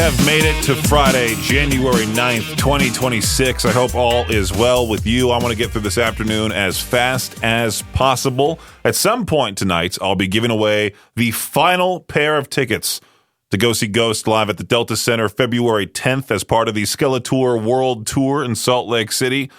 have made it to Friday, January 9th, 2026. I hope all is well with you. I want to get through this afternoon as fast as possible. At some point tonight, I'll be giving away the final pair of tickets to go see Ghost live at the Delta Center February 10th as part of the Skeletor World Tour in Salt Lake City.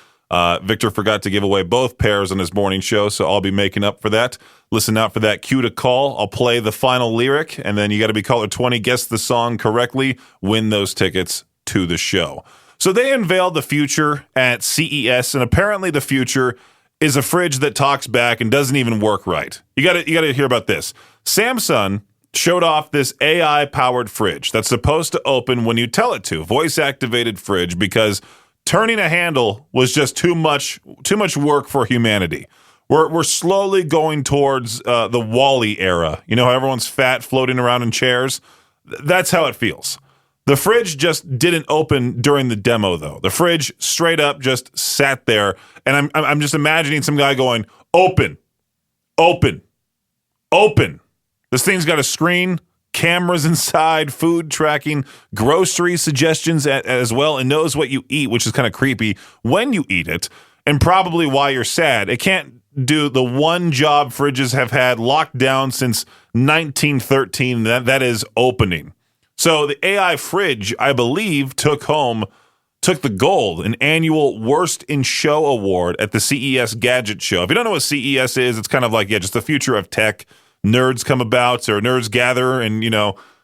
Victor forgot to give away both pairs on his morning show, so I'll be making up for that. Listen out for that cue to call. I'll play the final lyric, and then you got to be caller 20, guess the song correctly, win those tickets to the show. So they unveiled the future at CES, and apparently the future is a fridge that talks back and doesn't even work right. You got to hear about this. Samsung showed off this AI-powered fridge that's supposed to open when you tell it to, voice-activated fridge, because turning a handle was just too much work for humanity. We're slowly going towards the Wall-E era. You know how everyone's fat floating around in chairs? That's how it feels. The fridge just didn't open during the demo, though. The fridge straight up just sat there, and I'm just imagining some guy going, open, open, open. This thing's got a screen, cameras inside, food tracking, grocery suggestions as well, and knows what you eat, which is kind of creepy when you eat it, and probably why you're sad. It can't do the one job fridges have had locked down since 1913, that is opening. So the AI fridge, I believe, took the gold, an annual Worst in Show award at the CES Gadget Show. If you don't know what CES is, it's kind of like, just the future of tech. Nerds come about, or nerds gather and,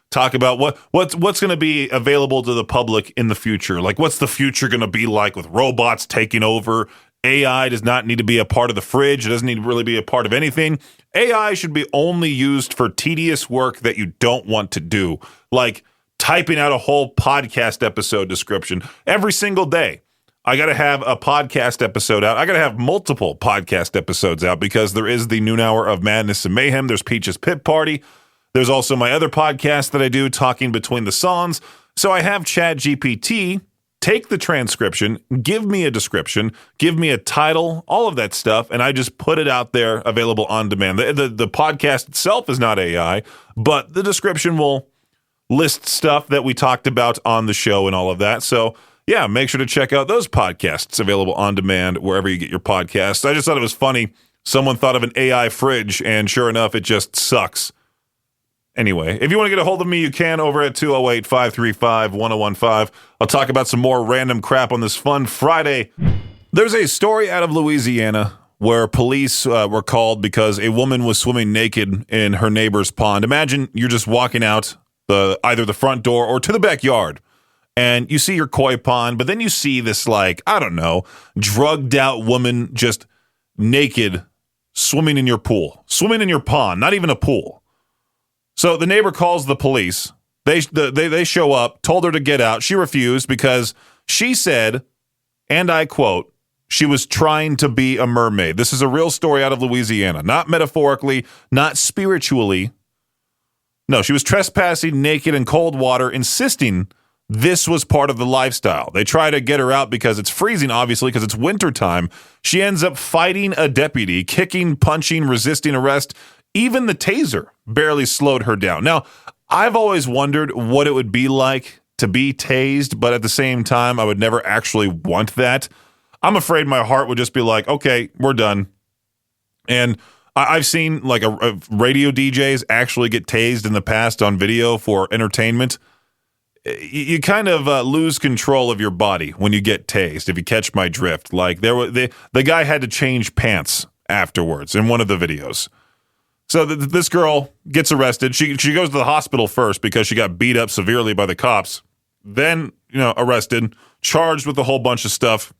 talk about what's going to be available to the public in the future. Like, what's the future going to be like with robots taking over? AI does not need to be a part of the fridge. It doesn't need to really be a part of anything. AI should be only used for tedious work that you don't want to do, like typing out a whole podcast episode description every single day. I got to have a podcast episode out. I got to have multiple podcast episodes out because there is the noon hour of madness and mayhem. There's Peach's Pit Party. There's also my other podcast that I do, Talking Between the Songs. So I have ChatGPT take the transcription, give me a description, give me a title, all of that stuff, and I just put it out there available on demand. The podcast itself is not AI, but the description will list stuff that we talked about on the show and all of that. So yeah, make sure to check out those podcasts available on demand wherever you get your podcasts. I just thought it was funny. Someone thought of an AI fridge, and sure enough, it just sucks. Anyway, if you want to get a hold of me, you can over at 208-535-1015. I'll talk about some more random crap on this fun Friday. There's a story out of Louisiana where police were called because a woman was swimming naked in her neighbor's pond. Imagine you're just walking out either the front door or to the backyard, and you see your koi pond, but then you see this, drugged out woman just naked swimming in your pool, swimming in your pond, not even a pool. So the neighbor calls the police. They show up, told her to get out. She refused because she said, and I quote, she was trying to be a mermaid. This is a real story out of Louisiana, not metaphorically, not spiritually. No, she was trespassing naked in cold water, insisting this was part of the lifestyle. They try to get her out because it's freezing, obviously, because it's wintertime. She ends up fighting a deputy, kicking, punching, resisting arrest. Even the taser barely slowed her down. Now, I've always wondered what it would be like to be tased, but at the same time, I would never actually want that. I'm afraid my heart would just be like, okay, we're done. And I've seen a radio DJs actually get tased in the past on video for entertainment. You kind of lose control of your body when you get tased, if you catch my drift. Like the guy had to change pants afterwards in one of the videos. So this girl gets arrested. She goes to the hospital first because she got beat up severely by the cops. Then, arrested, charged with a whole bunch of stuff.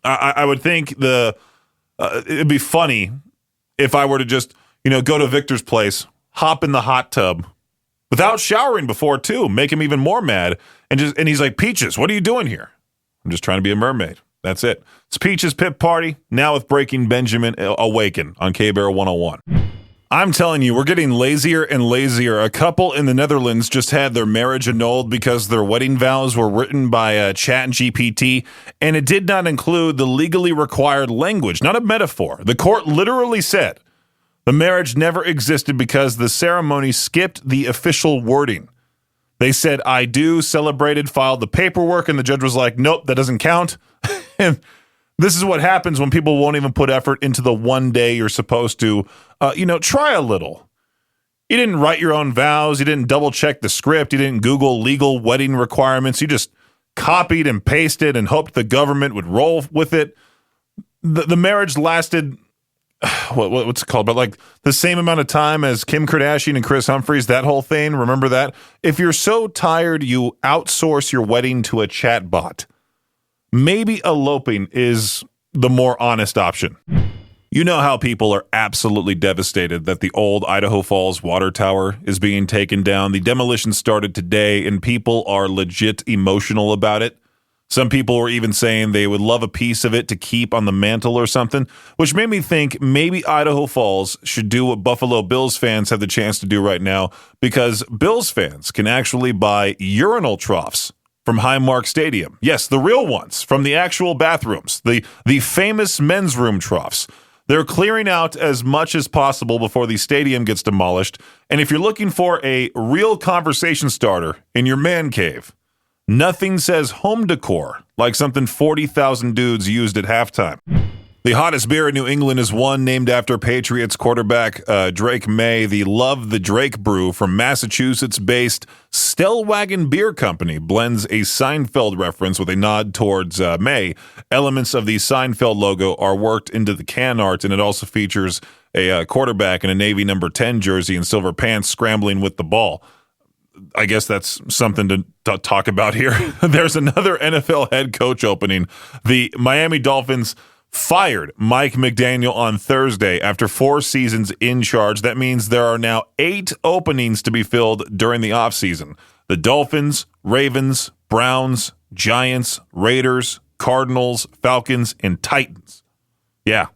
I would think it'd be funny if I were to just, go to Victor's place, hop in the hot tub without showering before too, make him even more mad. And he's like, Peaches, what are you doing here? I'm just trying to be a mermaid. That's it. It's Peach's Pit Party, now with Breaking Benjamin Awaken on K-Bear 101. I'm telling you, we're getting lazier and lazier. A couple in the Netherlands just had their marriage annulled because their wedding vows were written by ChatGPT, and it did not include the legally required language, not a metaphor. The court literally said the marriage never existed because the ceremony skipped the official wording. They said, I do, celebrated, filed the paperwork, and the judge was like, nope, that doesn't count. And this is what happens when people won't even put effort into the one day you're supposed to, try a little. You didn't write your own vows. You didn't double check the script. You didn't Google legal wedding requirements. You just copied and pasted and hoped the government would roll with it. The marriage lasted, what's it called? But like the same amount of time as Kim Kardashian and Chris Humphries, that whole thing. Remember that? If you're so tired, you outsource your wedding to a chat bot. Maybe eloping is the more honest option. You know how people are absolutely devastated that the old Idaho Falls water tower is being taken down. The demolition started today, and people are legit emotional about it. Some people were even saying they would love a piece of it to keep on the mantle or something, which made me think maybe Idaho Falls should do what Buffalo Bills fans have the chance to do right now, because Bills fans can actually buy urinal troughs from Highmark Stadium. Yes, the real ones from the actual bathrooms, the famous men's room troughs. They're clearing out as much as possible before the stadium gets demolished. And if you're looking for a real conversation starter in your man cave, nothing says home decor like something 40,000 dudes used at halftime. The hottest beer in New England is one named after Patriots quarterback Drake May. The Love the Drake brew from Massachusetts-based Stellwagen Beer Company blends a Seinfeld reference with a nod towards May. Elements of the Seinfeld logo are worked into the can art, and it also features a quarterback in a Navy number 10 jersey and silver pants scrambling with the ball. I guess that's something to talk about here. There's another NFL head coach opening. The Miami Dolphins fired Mike McDaniel on Thursday after 4 seasons in charge. That means there are now 8 openings to be filled during the offseason. The Dolphins, Ravens, Browns, Giants, Raiders, Cardinals, Falcons, and Titans. Yeah,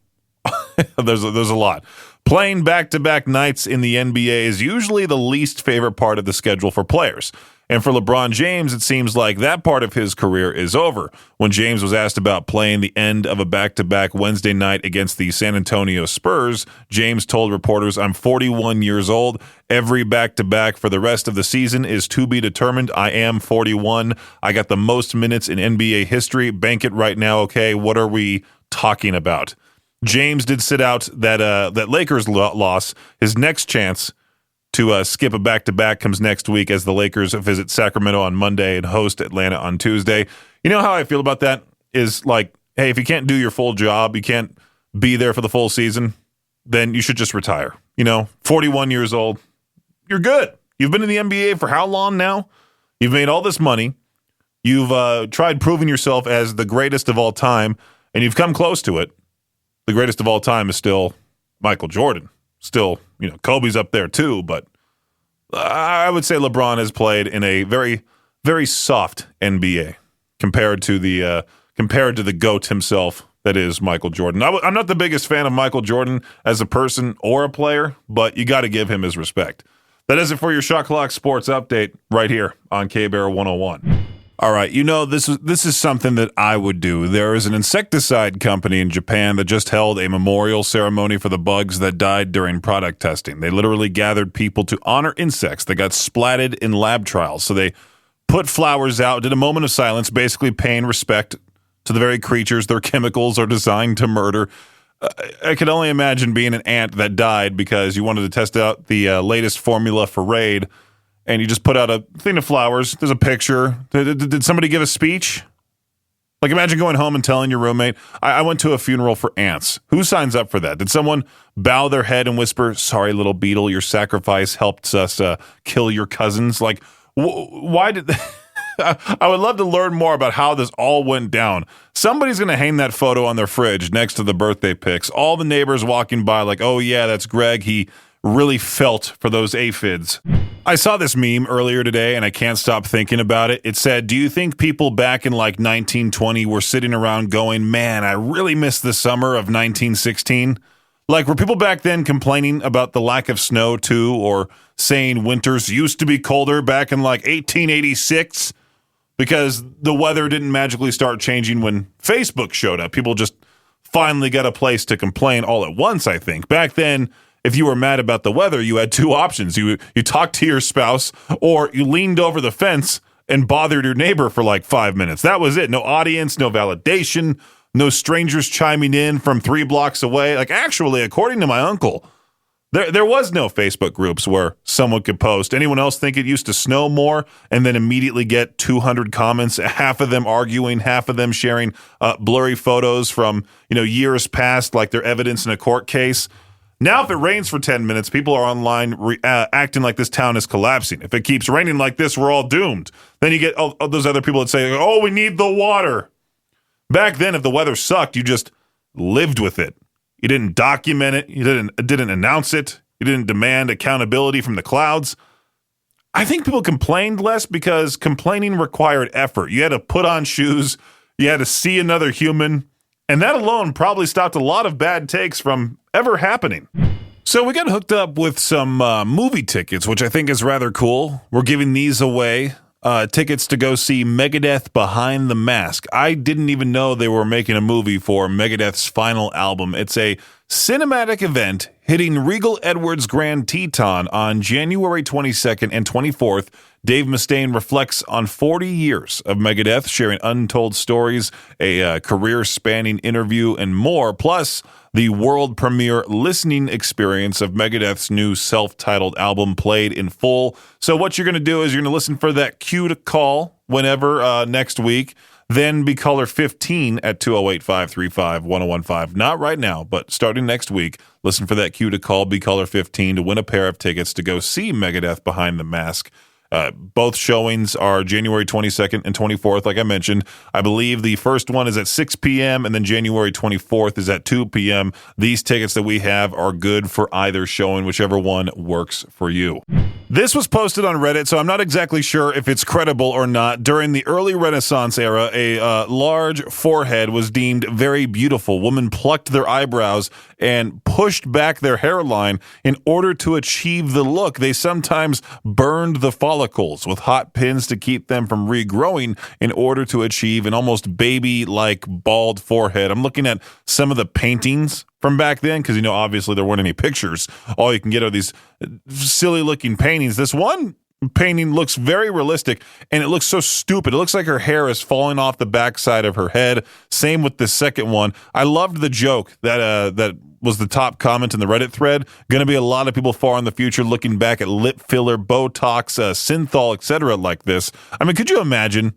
there's a lot. Playing back-to-back nights in the NBA is usually the least favorite part of the schedule for players. And for LeBron James, it seems like that part of his career is over. When James was asked about playing the end of a back-to-back Wednesday night against the San Antonio Spurs, James told reporters, I'm 41 years old. Every back-to-back for the rest of the season is to be determined. I am 41. I got the most minutes in NBA history. Bank it right now, okay? What are we talking about? James did sit out that Lakers loss. His next chance to skip a back-to-back comes next week as the Lakers visit Sacramento on Monday and host Atlanta on Tuesday. You know how I feel about that is like, hey, if you can't do your full job, you can't be there for the full season, then you should just retire. 41 years old, you're good. You've been in the NBA for how long now? You've made all this money. You've tried proving yourself as the greatest of all time, and you've come close to it. The greatest of all time is still Michael Jordan. Still, Kobe's up there too, but I would say LeBron has played in a very, very soft NBA compared to the GOAT himself, that is Michael Jordan. I'm not the biggest fan of Michael Jordan as a person or a player, but you got to give him his respect. That is it for your Shot Clock Sports Update right here on K-Bear 101. All right, this is something that I would do. There is an insecticide company in Japan that just held a memorial ceremony for the bugs that died during product testing. They literally gathered people to honor insects that got splatted in lab trials. So they put flowers out, did a moment of silence, basically paying respect to the very creatures their chemicals are designed to murder. I could only imagine being an ant that died because you wanted to test out the latest formula for Raid, and you just put out a thing of flowers. There's a picture. Did somebody give a speech? Like, imagine going home and telling your roommate, I went to a funeral for ants. Who signs up for that? Did someone bow their head and whisper, sorry, little beetle, your sacrifice helped us kill your cousins? Like, why did... I would love to learn more about how this all went down. Somebody's going to hang that photo on their fridge next to the birthday pics. All the neighbors walking by like, oh, yeah, that's Greg. He really felt for those aphids. I saw this meme earlier today, and I can't stop thinking about it. It said, do you think people back in like 1920 were sitting around going, man, I really miss the summer of 1916? Like, were people back then complaining about the lack of snow, too, or saying winters used to be colder back in like 1886? Because the weather didn't magically start changing when Facebook showed up. People just finally got a place to complain all at once, I think. Back then, if you were mad about the weather, you had two options. You talked to your spouse, or you leaned over the fence and bothered your neighbor for like 5 minutes. That was it. No audience, no validation, no strangers chiming in from 3 blocks away. Like, actually, according to my uncle, there was no Facebook groups where someone could post. Anyone else think it used to snow more and then immediately get 200 comments, half of them arguing, half of them sharing blurry photos from, years past, like they're evidence in a court case? Now, if it rains for 10 minutes, people are online acting like this town is collapsing. If it keeps raining like this, we're all doomed. Then you get all those other people that say, oh, we need the water. Back then, if the weather sucked, you just lived with it. You didn't document it. You didn't announce it. You didn't demand accountability from the clouds. I think people complained less because complaining required effort. You had to put on shoes. You had to see another human. And that alone probably stopped a lot of bad takes from ever happening. So we got hooked up with some movie tickets, which I think is rather cool. We're giving these away. Tickets to go see Megadeth Behind the Mask. I didn't even know they were making a movie for Megadeth's final album. It's a cinematic event hitting Regal Edwards Grand Teton on January 22nd and 24th. Dave Mustaine reflects on 40 years of Megadeth, sharing untold stories, a career-spanning interview, and more, plus the world premiere listening experience of Megadeth's new self-titled album played in full. So what you're going to do is you're going to listen for that cue to call whenever next week, then be caller 15 at 208-535-1015. Not right now, but starting next week, listen for that cue to call, be caller 15 to win a pair of tickets to go see Megadeth Behind the Mask. Both showings are January 22nd and 24th, like I mentioned. I believe the first one is at 6 p.m., and then January 24th is at 2 p.m. These tickets that we have are good for either showing, whichever one works for you. This was posted on Reddit, so I'm not exactly sure if it's credible or not. During the early Renaissance era, a large forehead was deemed very beautiful. Women plucked their eyebrows and pushed back their hairline in order to achieve the look. They sometimes burned the follicles with hot pins to keep them from regrowing in order to achieve an almost baby-like bald forehead. I'm looking at some of the paintings from back then because, obviously there weren't any pictures. All you can get are these silly-looking paintings. This one painting looks very realistic, and it looks so stupid. It looks like her hair is falling off the backside of her head. Same with the second one. I loved the joke that was the top comment in the Reddit thread. Going to be a lot of people far in the future looking back at lip filler, Botox, synthol, etc. like this. I mean, could you imagine?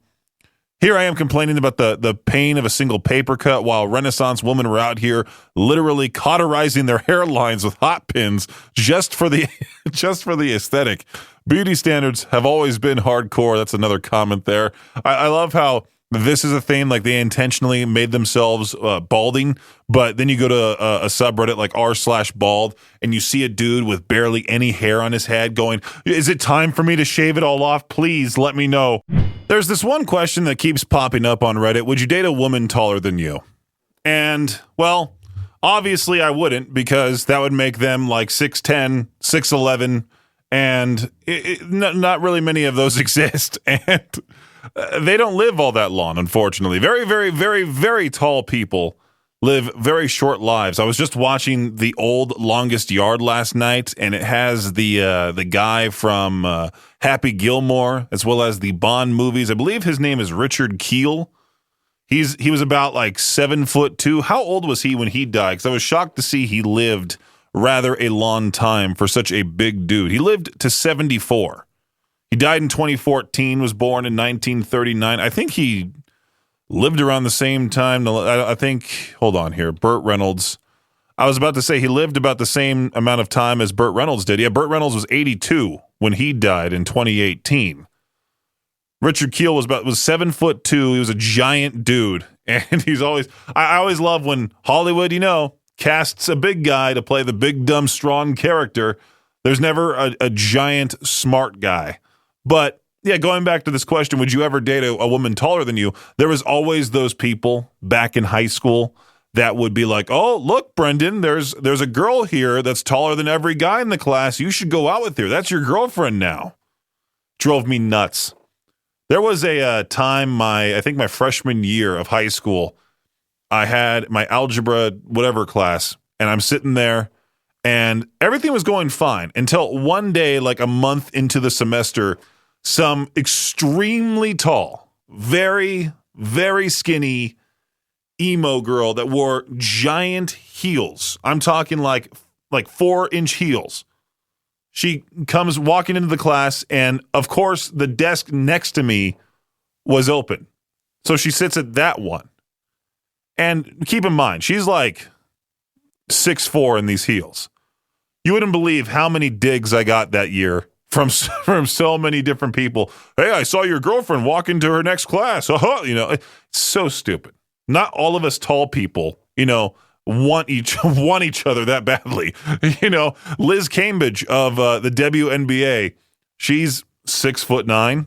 Here I am complaining about the pain of a single paper cut while Renaissance women were out here literally cauterizing their hairlines with hot pins just for the aesthetic. Beauty standards have always been hardcore. That's another comment there. I love how this is a thing, like they intentionally made themselves balding, but then you go to a subreddit like r/bald and you see a dude with barely any hair on his head going, is it time for me to shave it all off? Please let me know. There's this one question that keeps popping up on Reddit. Would you date a woman taller than you? And, well, obviously I wouldn't, because that would make them like 6'10", 6'11", and not really many of those exist. And they don't live all that long, unfortunately. Very, very, very, very tall people live very short lives. I was just watching the old Longest Yard last night, and it has the guy from Happy Gilmore, as well as the Bond movies. I believe his name is Richard Kiel. He was about like 7'2". How old was he when he died? Because I was shocked to see he lived rather a long time for such a big dude. He lived to 74. He died in 2014, was born in 1939. I think he lived around the same time. I think, hold on here, Burt Reynolds. I was about to say he lived about the same amount of time as Burt Reynolds did. Yeah, Burt Reynolds was 82 when he died in 2018. Richard Kiel was 7'2". He was a giant dude. And I always love when Hollywood, casts a big guy to play the big, dumb, strong character. There's never a giant, smart guy. But yeah, going back to this question, would you ever date a woman taller than you? There was always those people back in high school that would be like, oh, look, Brendan, there's a girl here that's taller than every guy in the class. You should go out with her. That's your girlfriend now. Drove me nuts. There was a time, I think my freshman year of high school, I had my algebra whatever class, and I'm sitting there, And everything was going fine until one day, like a month into the semester, some extremely tall, very, very skinny emo girl that wore giant heels. I'm talking like 4-inch heels. She comes walking into the class, and of course, the desk next to me was open. So she sits at that one. And keep in mind, she's like 6'4" in these heels. You wouldn't believe how many digs I got that year from so many different people. Hey, I saw your girlfriend walk into her next class. It's so stupid. Not all of us tall people, want each other that badly. Liz Cambridge of the WNBA, she's 6'9".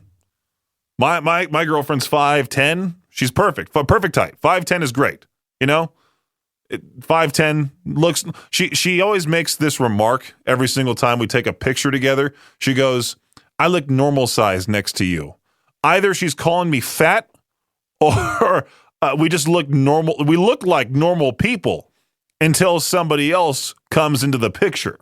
My girlfriend's 5'10". She's perfect. Perfect height. 5'10" is great. 5'10" looks. She always makes this remark every single time we take a picture together. She goes, "I look normal size next to you." Either she's calling me fat, or we just look normal. We look like normal people until somebody else comes into the picture.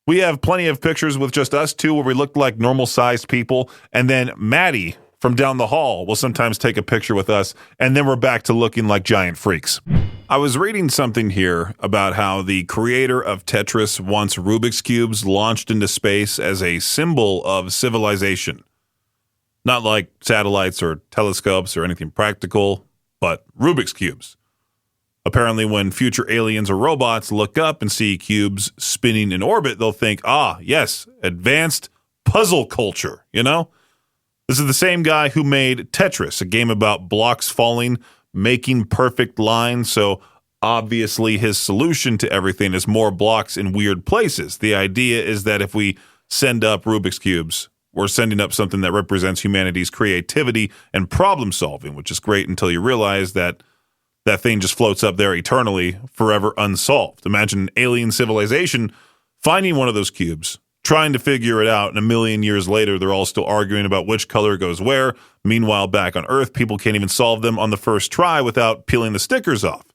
We have plenty of pictures with just us two where we look like normal sized people, and then Maddie from down the hall will sometimes take a picture with us, and then we're back to looking like giant freaks. I was reading something here about how the creator of Tetris wants Rubik's Cubes launched into space as a symbol of civilization. Not like satellites or telescopes or anything practical, but Rubik's Cubes. Apparently, when future aliens or robots look up and see cubes spinning in orbit, they'll think, yes, advanced puzzle culture, This is the same guy who made Tetris, a game about blocks falling, making perfect lines. So obviously his solution to everything is more blocks in weird places. The idea is that if we send up Rubik's Cubes, we're sending up something that represents humanity's creativity and problem solving, which is great until you realize that that thing just floats up there eternally, forever unsolved. Imagine an alien civilization finding one of those cubes, trying to figure it out, and a million years later, they're all still arguing about which color goes where. Meanwhile, back on Earth, people can't even solve them on the first try without peeling the stickers off.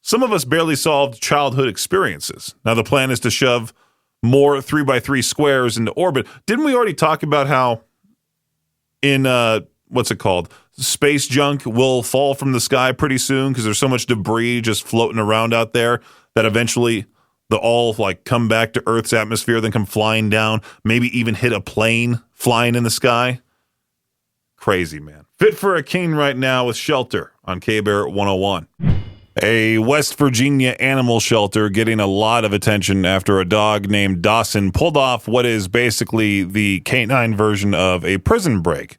Some of us barely solved childhood experiences. Now the plan is to shove more 3x3 squares into orbit. Didn't we already talk about how in, space junk will fall from the sky pretty soon because there's so much debris just floating around out there that eventually they'll all come back to Earth's atmosphere, then come flying down, maybe even hit a plane flying in the sky? Crazy, man. Fit for a king right now with Shelter on K-Bear 101. A West Virginia animal shelter getting a lot of attention after a dog named Dawson pulled off what is basically the canine version of a prison break.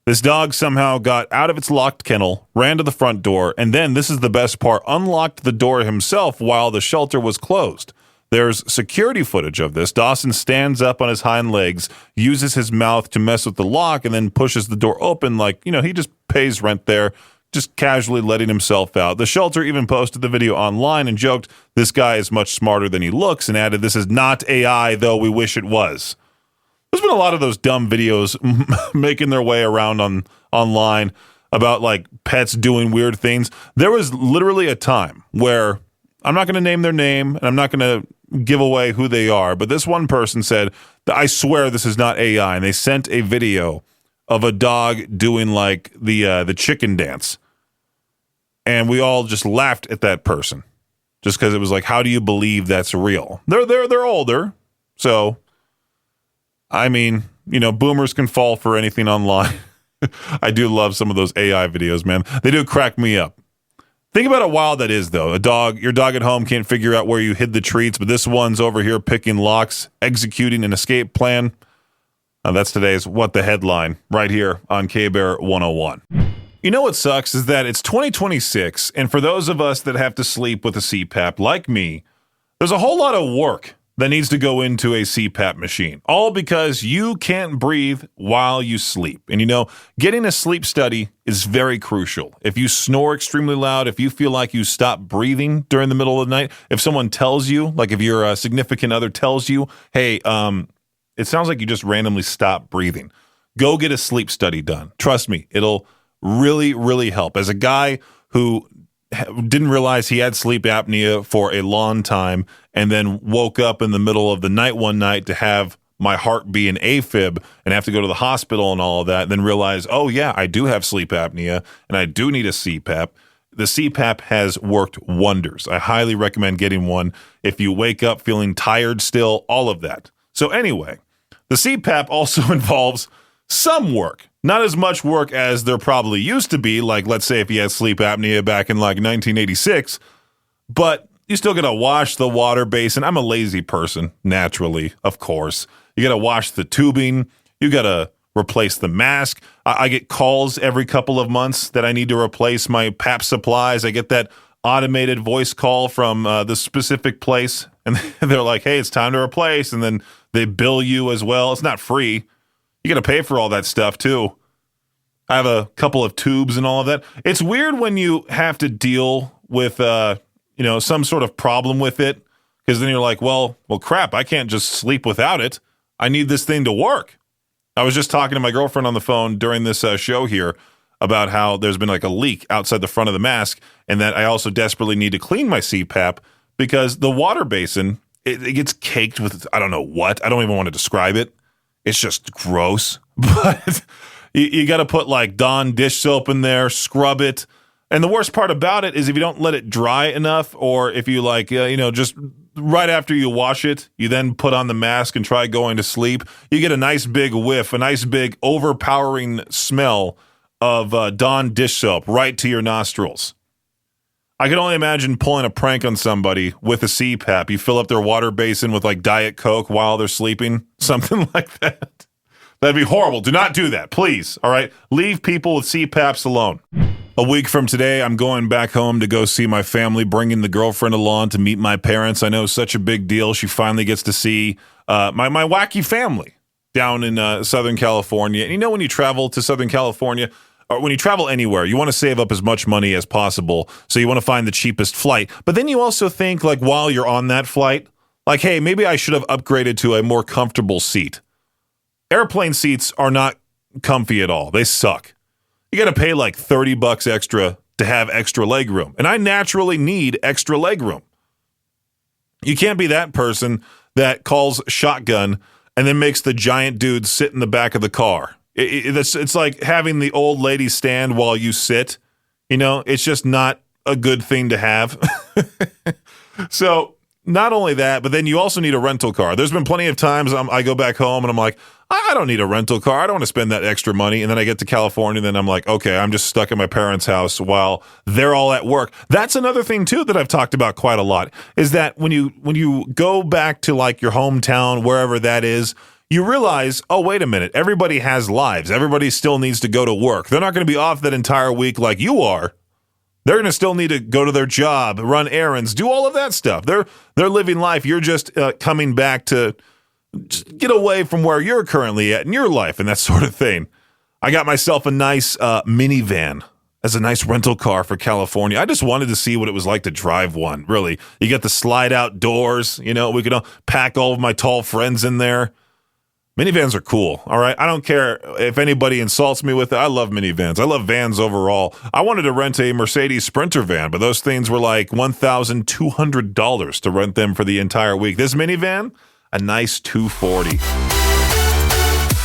This dog somehow got out of its locked kennel, ran to the front door, and then, this is the best part, unlocked the door himself while the shelter was closed. There's security footage of this. Dawson stands up on his hind legs, uses his mouth to mess with the lock, and then pushes the door open like, he just pays rent there, just casually letting himself out. The shelter even posted the video online and joked, "This guy is much smarter than he looks," and added, "This is not AI, though we wish it was." There's been a lot of those dumb videos making their way around online about pets doing weird things. There was literally a time where, I'm not going to name their name and I'm not going to give away who they are, but this one person said, "I swear this is not AI," and they sent a video of a dog doing the chicken dance, and we all just laughed at that person just because it was how do you believe that's real? They're older, so I mean, boomers can fall for anything online. I do love some of those AI videos, man. They do crack me up. Think about how wild that is, though. Your dog at home can't figure out where you hid the treats, but this one's over here picking locks, executing an escape plan. That's today's What the Headline right here on K-Bear 101. You know what sucks is that it's 2026, and for those of us that have to sleep with a CPAP like me, there's a whole lot of work that needs to go into a CPAP machine, all because you can't breathe while you sleep. And getting a sleep study is very crucial. If you snore extremely loud, if you feel like you stop breathing during the middle of the night, if someone tells you, if your significant other tells you, "Hey, it sounds like you just randomly stopped breathing," go get a sleep study done. Trust me, it'll really, really help. As a guy who didn't realize he had sleep apnea for a long time, and then woke up in the middle of the night one night to have my heart be an AFib and have to go to the hospital and all of that, and then realize, oh yeah, I do have sleep apnea and I do need a CPAP. The CPAP has worked wonders. I highly recommend getting one if you wake up feeling tired still, all of that. So anyway, the CPAP also involves some work. Not as much work as there probably used to be, like let's say if you had sleep apnea back in like 1986, but you still got to wash the water basin. I'm a lazy person, naturally, of course. You got to wash the tubing. You got to replace the mask. I get calls every couple of months that I need to replace my PAP supplies. I get that automated voice call from the specific place, and they're like, hey, it's time to replace, and then they bill you as well. It's not free. You got to pay for all that stuff, too. I have a couple of tubes and all of that. It's weird when you have to deal with, some sort of problem with it, because then you're like, well, crap, I can't just sleep without it. I need this thing to work. I was just talking to my girlfriend on the phone during this show here about how there's been like a leak outside the front of the mask, and that I also desperately need to clean my CPAP because the water basin, it gets caked with, I don't know what. I don't even want to describe it. It's just gross. But you got to put like Dawn dish soap in there, scrub it. And the worst part about it is if you don't let it dry enough, or if you like, just right after you wash it, you then put on the mask and try going to sleep, you get a nice big whiff, a nice big overpowering smell of Dawn dish soap right to your nostrils. I can only imagine pulling a prank on somebody with a CPAP. You fill up their water basin with like Diet Coke while they're sleeping, something like that. That'd be horrible. Do not do that, please. All right? Leave people with CPAPs alone. A week from today, I'm going back home to go see my family, bringing the girlfriend along to meet my parents. I know it's such a big deal. She finally gets to see my wacky family down in Southern California. And when you travel to Southern California, or when you travel anywhere, you want to save up as much money as possible. So you want to find the cheapest flight. But then you also think, like, while you're on that flight, like, hey, maybe I should have upgraded to a more comfortable seat. Airplane seats are not comfy at all. They suck. You got to pay like $30 extra to have extra leg room. And I naturally need extra leg room. You can't be that person that calls shotgun and then makes the giant dude sit in the back of the car. It's like having the old lady stand while you sit. It's just not a good thing to have. So not only that, but then you also need a rental car. There's been plenty of times I go back home and I'm like, I don't need a rental car. I don't want to spend that extra money. And then I get to California and then I'm like, okay, I'm just stuck in my parents' house while they're all at work. That's another thing too that I've talked about quite a lot, is that when you go back to like your hometown, wherever that is, you realize, oh, wait a minute, everybody has lives. Everybody still needs to go to work. They're not going to be off that entire week like you are. They're going to still need to go to their job, run errands, do all of that stuff. They're living life. You're just coming back to just get away from where you're currently at in your life and that sort of thing. I got myself a nice minivan as a nice rental car for California. I just wanted to see what it was like to drive one, really. You got the slide out doors. We could pack all of my tall friends in there. Minivans are cool, all right? I don't care if anybody insults me with it. I love minivans. I love vans overall. I wanted to rent a Mercedes Sprinter van, but those things were like $1,200 to rent them for the entire week. This minivan, a nice $240.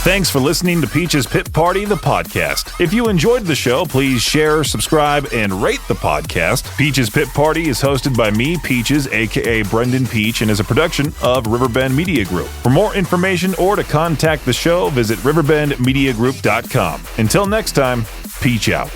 Thanks for listening to Peach's Pit Party, the podcast. If you enjoyed the show, please share, subscribe, and rate the podcast. Peach's Pit Party is hosted by me, Peaches, a.k.a. Brendan Peach, and is a production of Riverbend Media Group. For more information or to contact the show, visit riverbendmediagroup.com. Until next time, Peach out.